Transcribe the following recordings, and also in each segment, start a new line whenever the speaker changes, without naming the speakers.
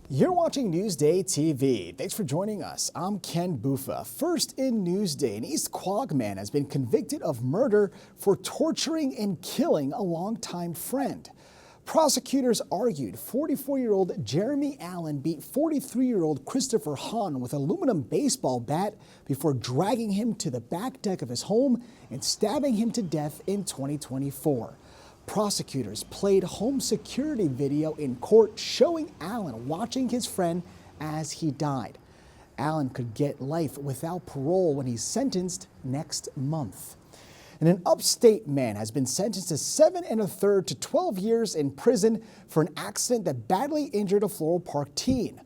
You're watching Newsday TV. Thanks for joining us. I'm Ken Bufa. First in Newsday, an East Quogue man has been convicted of murder for torturing and killing a longtime friend. Prosecutors argued 44-year-old Jeremy Allen beat 43-year-old Christopher Hahn with an aluminum baseball bat before dragging him to the back deck of his home and stabbing him to death in 2024. Prosecutors played home security video in court showing Allen watching his friend as he died. Allen could get life without parole when he's sentenced next month. And an upstate man has been sentenced to 7 1/3 to 12 years in prison for an accident that badly injured a Floral Park teen.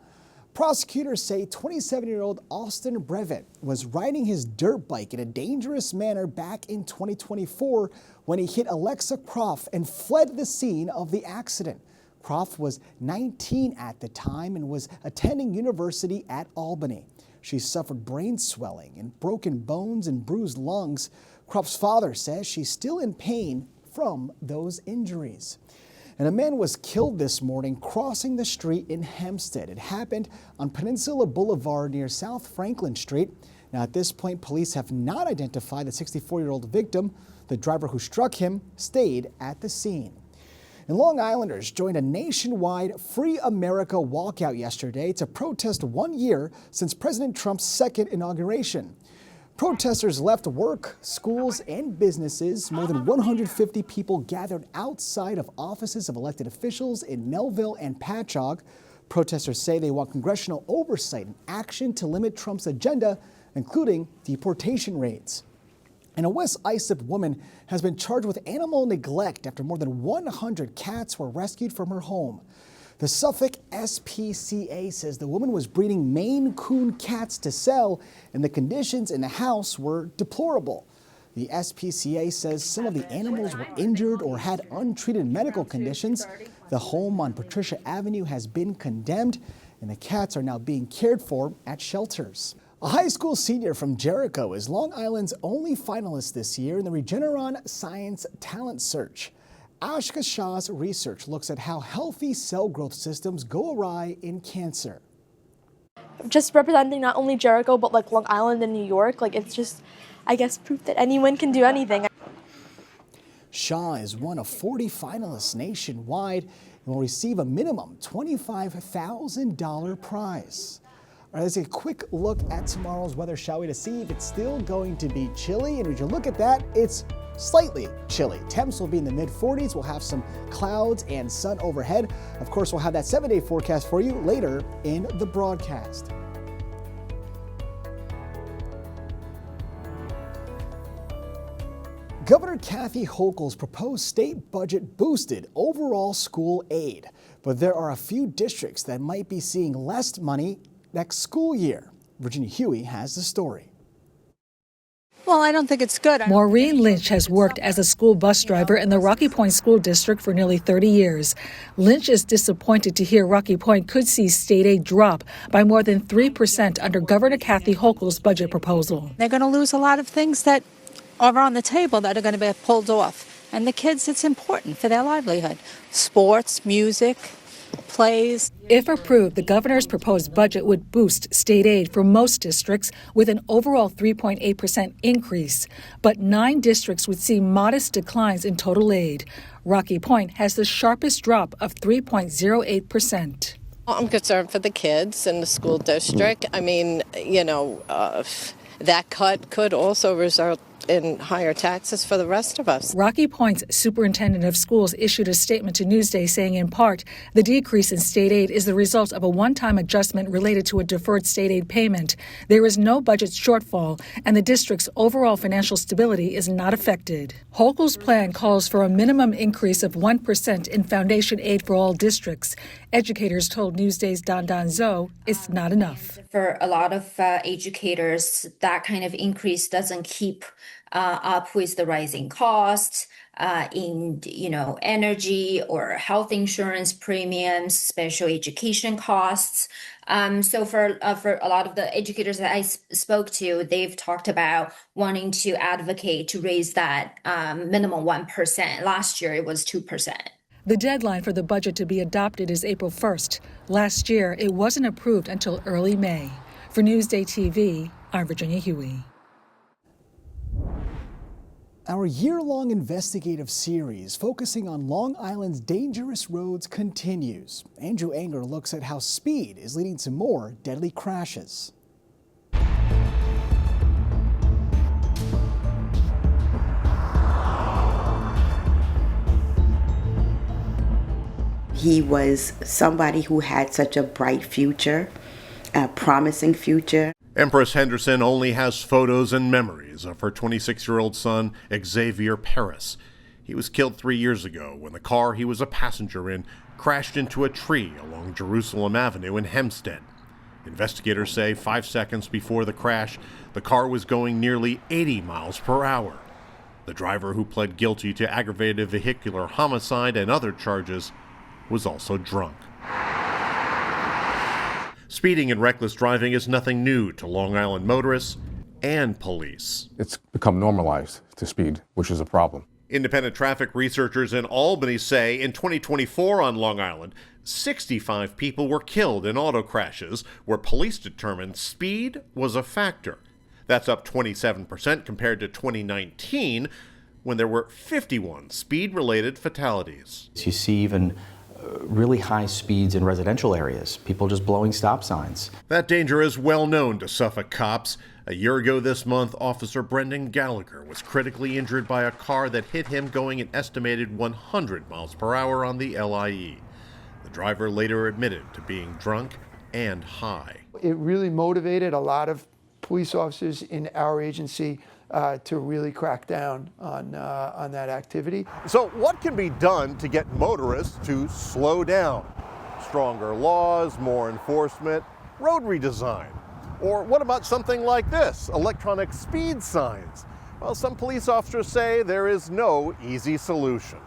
Prosecutors say 27-year-old Austin Brevet was riding his dirt bike in a dangerous manner back in 2024 when he hit Alexa Croft and fled the scene of the accident. Croft was 19 at the time and was attending university at Albany. She suffered brain swelling and broken bones and bruised lungs. Croft's father says she's still in pain from those injuries. And a man was killed this morning crossing the street in Hempstead. It happened on Peninsula Boulevard near South Franklin Street. Now, at this point, police have not identified the 64-year-old victim. The driver who struck him stayed at the scene. And Long Islanders joined a nationwide Free America walkout yesterday to protest 1 year since President Trump's second inauguration. Protesters left work, schools, and businesses. More than 150 people gathered outside of offices of elected officials in Melville and Patchogue. Protesters say they want congressional oversight and action to limit Trump's agenda, including deportation raids. And a West Islip woman has been charged with animal neglect after more than 100 cats were rescued from her home. The Suffolk SPCA says the woman was breeding Maine Coon cats to sell, and the conditions in the house were deplorable. The SPCA says some of the animals were injured or had untreated medical conditions. The home on Patricia Avenue has been condemned, and the cats are now being cared for at shelters. A high school senior from Jericho is Long Island's only finalist this year in the Regeneron Science Talent Search. Ashka Shah's research looks at how healthy cell growth systems go awry in cancer.
Just representing not only Jericho, but like Long Island and New York, it's just, I guess, proof that anyone can do anything.
Shah is one of 40 finalists nationwide and will receive a minimum $25,000 prize. All right, let's take a quick look at tomorrow's weather, shall we, to see if it's still going to be chilly. And as you look at that, it's slightly chilly. Temps will be in the mid-40s. We'll have some clouds and sun overhead. Of course, we'll have that 7-day forecast for you later in the broadcast. Governor Kathy Hochul's proposed state budget boosted overall school aid, but there are a few districts that might be seeing less money next school year. Virginia Huey has the story.
Well, I don't think it's good.
Maureen Lynch has worked as a school bus driver in the Rocky Point School District for nearly 30 years. Lynch is disappointed to hear Rocky Point could see state aid drop by more than 3% under Governor Kathy Hochul's budget proposal.
They're going to lose a lot of things that are on the table that are going to be pulled off. And the kids, it's important for their livelihood. Sports, music, plays.
If approved, the governor's proposed budget would boost state aid for most districts with an overall 3.8% increase. But 9 districts would see modest declines in total aid. Rocky Point has the sharpest drop of 3.08%.
I'm concerned for the kids in the school district. I mean, that cut could also result in higher taxes for the rest of us.
Rocky Point's superintendent of schools issued a statement to Newsday saying, in part, the decrease in state aid is the result of a one-time adjustment related to a deferred state aid payment. There is no budget shortfall, and the district's overall financial stability is not affected. Hochul's plan calls for a minimum increase of 1% in foundation aid for all districts. Educators told Newsday's Don Zoe it's not enough.
For a lot of educators, that kind of increase doesn't keep up with the rising costs in energy or health insurance premiums, special education costs. So for a lot of the educators that I spoke to, they've talked about wanting to advocate to raise that minimum 1%. Last year it was 2%.
The deadline for the budget to be adopted is April 1st. Last year, it wasn't approved until early May. For Newsday TV, I'm Virginia Huey.
Our year-long investigative series focusing on Long Island's dangerous roads continues. Andrew Anger looks at how speed is leading to more deadly crashes.
He was somebody who had such a bright future, a promising future.
Empress Henderson only has photos and memories of her 26-year-old son, Xavier Paris. He was killed 3 years ago when the car he was a passenger in crashed into a tree along Jerusalem Avenue in Hempstead. Investigators say 5 seconds before the crash, the car was going nearly 80 miles per hour. The driver, who pled guilty to aggravated vehicular homicide and other charges, was also drunk. Speeding and reckless driving is nothing new to Long Island motorists and police.
It's become normalized to speed, which is a problem.
Independent traffic researchers in Albany say in 2024 on Long Island, 65 people were killed in auto crashes where police determined speed was a factor. That's up 27% compared to 2019, when there were 51 speed-related fatalities.
You see even really high speeds in residential areas, people just blowing stop signs.
That danger is well known to Suffolk cops. A year ago this month, Officer Brendan Gallagher was critically injured by a car that hit him going an estimated 100 miles per hour on the LIE. The driver later admitted to being drunk and high.
It really motivated a lot of police officers in our agency to really crack down on that activity.
So what can be done to get motorists to slow down? Stronger laws, more enforcement, road redesign. Or what about something like this, electronic speed signs? Well, some police officers say there is no easy solution.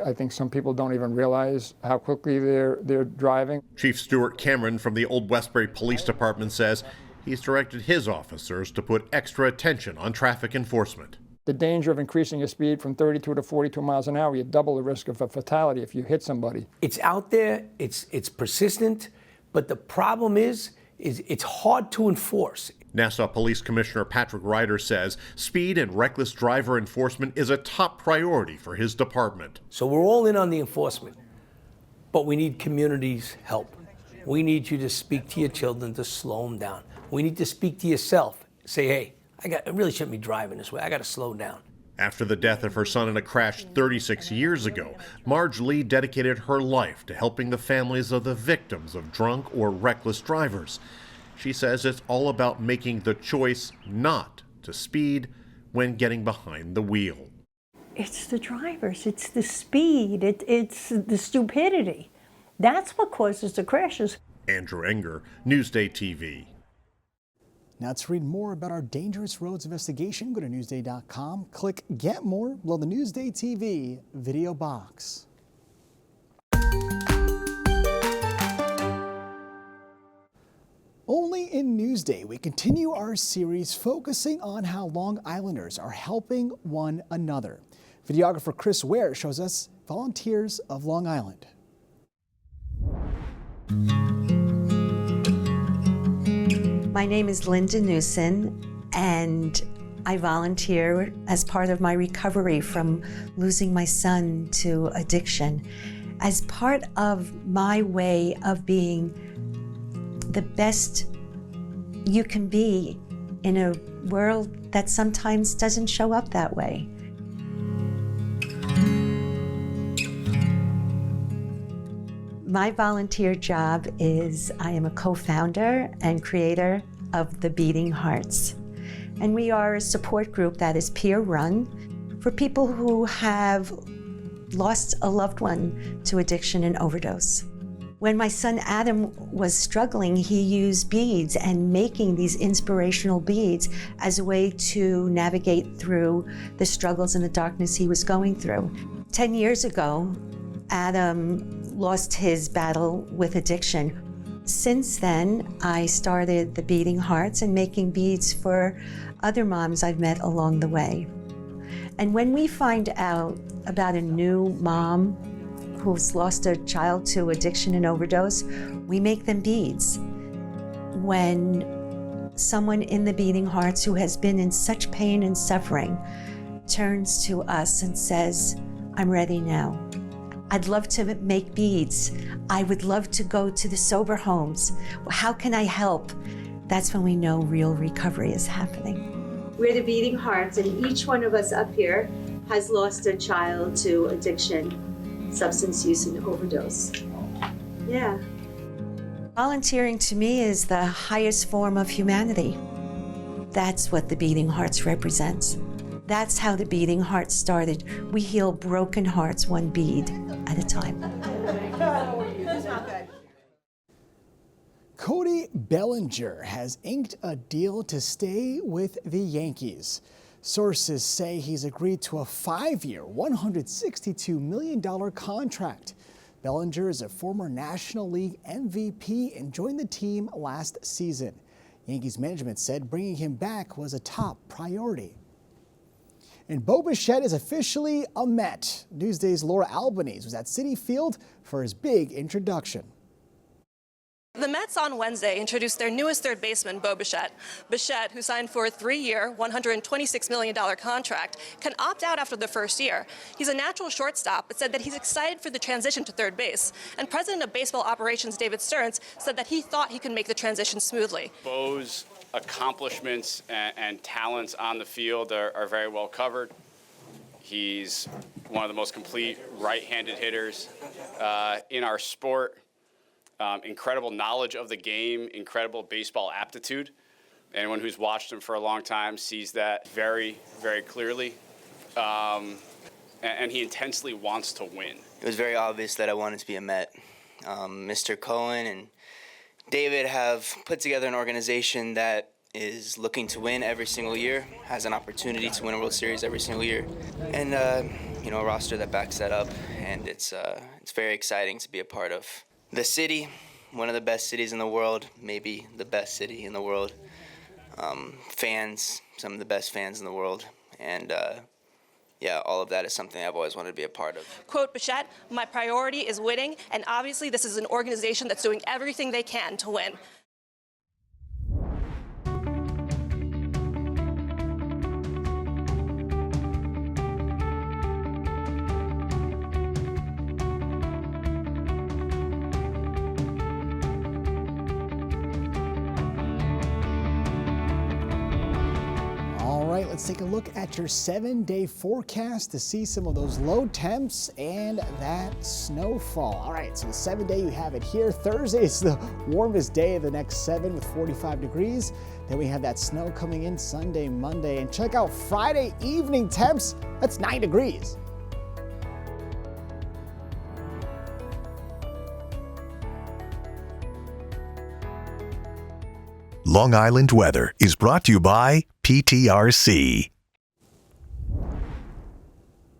I think some people don't even realize how quickly they're driving.
Chief Stuart Cameron from the Old Westbury Police Department says he's directed his officers to put extra attention on traffic enforcement.
The danger of increasing your speed from 32 to 42 miles an hour, you double the risk of a fatality if you hit somebody.
It's out there, it's persistent, but the problem is it's hard to enforce.
Nassau Police Commissioner Patrick Ryder says speed and reckless driver enforcement is a top priority for his department.
So we're all in on the enforcement, but we need community's help. We need you to speak to your children to slow them down. We need to speak to yourself. Say, hey, I really shouldn't be driving this way. I got to slow down.
After the death of her son in a crash 36 years ago, Marge Lee dedicated her life to helping the families of the victims of drunk or reckless drivers. She says it's all about making the choice not to speed when getting behind the wheel.
It's the drivers, it's the speed, it's the stupidity. That's what causes the crashes.
Andrew Enger, Newsday TV.
Now, to read more about our dangerous roads investigation, go to Newsday.com, click Get More below the Newsday TV video box. Only in Newsday, we continue our series focusing on how Long Islanders are helping one another. Videographer Chris Ware shows us volunteers of Long Island.
My name is Linda Newson, and I volunteer as part of my recovery from losing my son to addiction, as part of my way of being the best you can be in a world that sometimes doesn't show up that way. My volunteer job is I am a co-founder and creator of the Beating Hearts. And we are a support group that is peer-run for people who have lost a loved one to addiction and overdose. When my son Adam was struggling, he used beads and making these inspirational beads as a way to navigate through the struggles and the darkness he was going through. 10 years ago, Adam lost his battle with addiction. Since then, I started the Beating Hearts and making beads for other moms I've met along the way. And when we find out about a new mom who's lost a child to addiction and overdose, we make them beads. When someone in the Beating Hearts who has been in such pain and suffering turns to us and says, I'm ready now. I'd love to make beads. I would love to go to the sober homes. How can I help? That's when we know real recovery is happening. We're the Beating Hearts, and each one of us up here has lost a child to addiction, substance use, and overdose. Yeah. Volunteering to me is the highest form of humanity. That's what the Beating Hearts represents. That's how the Beating Hearts started. We heal broken hearts one bead at a time.
Cody Bellinger has inked a deal to stay with the Yankees. Sources say he's agreed to a 5-year, $162 million contract. Bellinger is a former National League MVP and joined the team last season. Yankees management said bringing him back was a top priority. And Bo Bichette is officially a Met. Newsday's Laura Albanese was at Citi Field for his big introduction.
The Mets on Wednesday introduced their newest third baseman, Bo Bichette. Bichette, who signed for a 3-year, $126 million contract, can opt out after the first year. He's a natural shortstop, but said that he's excited for the transition to third base. And President of Baseball Operations David Stearns said that he thought he could make the transition smoothly.
Bo's accomplishments and talents on the field are very well covered. He's one of the most complete right-handed hitters in our sport. Incredible knowledge of the game, incredible baseball aptitude. Anyone who's watched him for a long time sees that very, very clearly. And he intensely wants to win.
It was very obvious that I wanted to be a Met. Mr. Cohen and David have put together an organization that is looking to win every single year, has an opportunity to win a World Series every single year, and a roster that backs that up. And it's very exciting to be a part of the city, one of the best cities in the world, maybe the best city in the world. Fans, some of the best fans in the world, and all of that is something I've always wanted to be a part of.
Quote Bichette, my priority is winning, and obviously this is an organization that's doing everything they can to win.
Let's take a look at your 7-day forecast to see some of those low temps and that snowfall. All right, so the 7-day, you have it here. Thursday is the warmest day of the next 7 with 45 degrees. Then we have that snow coming in Sunday, Monday. And check out Friday evening temps. That's 9 degrees.
Long Island weather is brought to you by PTRC.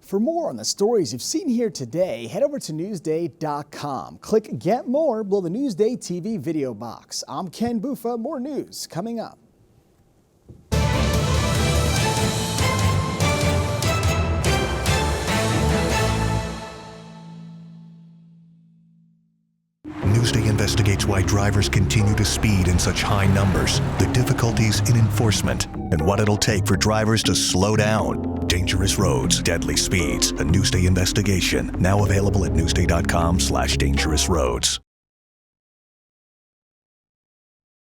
For more on the stories you've seen here today, head over to Newsday.com. Click Get More below the Newsday TV video box. I'm Ken Buffa. More news coming up.
Newsday investigates why drivers continue to speed in such high numbers, the difficulties in enforcement, and what it'll take for drivers to slow down. Dangerous roads, deadly speeds. A Newsday investigation. Now available at Newsday.com/dangerousroads.